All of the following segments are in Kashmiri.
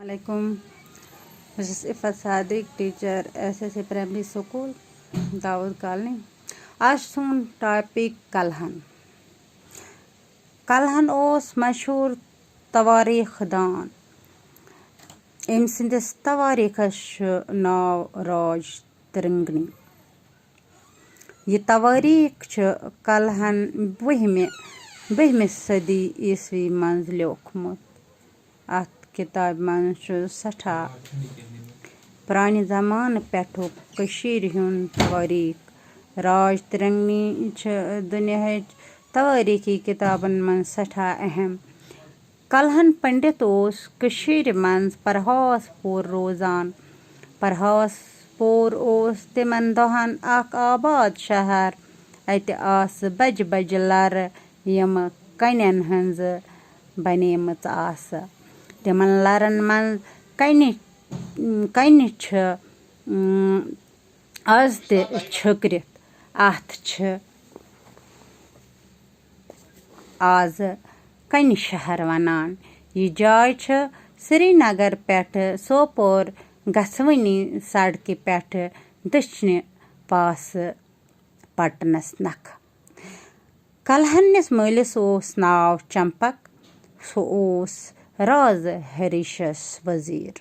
Assalamualaikum. This is Ifat Sadiq, teacher, SSC Primary School, Dawood Colony. आज सुन टॉपिक कलहन। कलहन ओस मशहूर तवारीख दान। अम सिंदिस तवारीखस नाव राज तिरंगनी। यह तवारीख कलहन बहमे सदी ईस्वी मज लियोखमुत। अत किताब मज सठा पुराने जमान पेठो कशीर हुंद तवारीख। राज तिरंगनी दुनिया तवारीखी किताबन मन सठा अहम। कलहन पंडित ओस कशीर मंज परहासपुर रोजान। परहासपुर ओस तिमन दहन अक आबाद शहर। अत आस बज बज लर यम कन्यन हंज बनेमच आस। तिमन लरन मंज कन्य आज ते छकरित। अत आज कन्य शहर वनान। यह जाय श्रीनगर पेठ सोपोर गसवनी सड़क पेठ दक्षिण पास पटनस नख। कलहनिस मलिस ओस नाव चंपक। सो ओस राज हरीशस वजीर।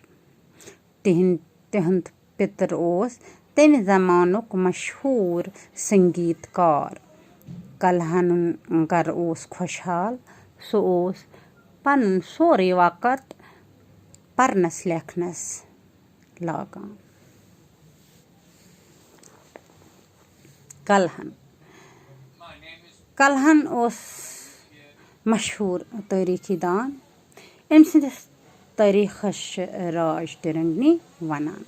तिहंद पितर ओस तमि जमानुक मशहूर संगीतकार। कलहन गर ओस खुशहाल। सो ओस पन सोरे वक्त परनस लेखनस लागान। कलहन ओस मशहूर तारीखी दान। अम सिंदिस तारीखस राज तिरंगनी वनान।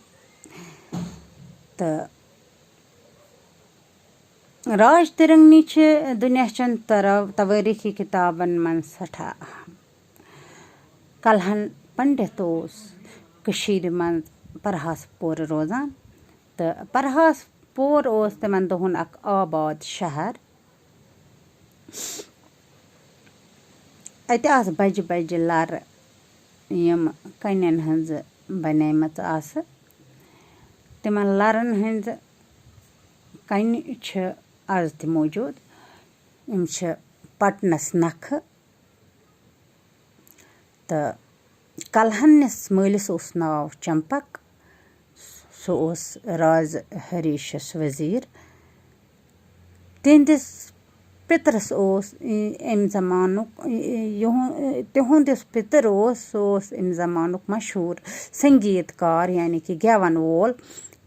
तो राज तिरंगनी दुनिया चन तवारीखी किताबन मन सठा अहम। कलहन पंडित ओस कशीर मन परहासपुर रोजान। तो परहासपुर ओस तिमन दोहन अक आबाद शहर। अत आस बज बज लर यम कन्यन हंज बनेमच आस। तिमन लरन हंज कन्य आज ते मौजूद। यम पटनस नख। तो कलहनिस मलिस ओस नाव चंपक। सो ओस राज हरीशस वजीर। तिहंदिस पितरस ओस अम जमानुक तिहुंदिस पितर ओस अम जमानुक मशहूर संगीतकार यानी कि गेवन वोल।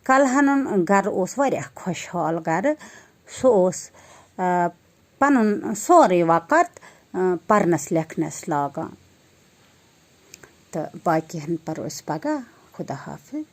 कलहन गर ओस वारिया खुशहाल गर। सो ओस पनुन सोरे वक्त परनस लेखनस लागान। तो बाकी परो पगह। खुदा हाफिज।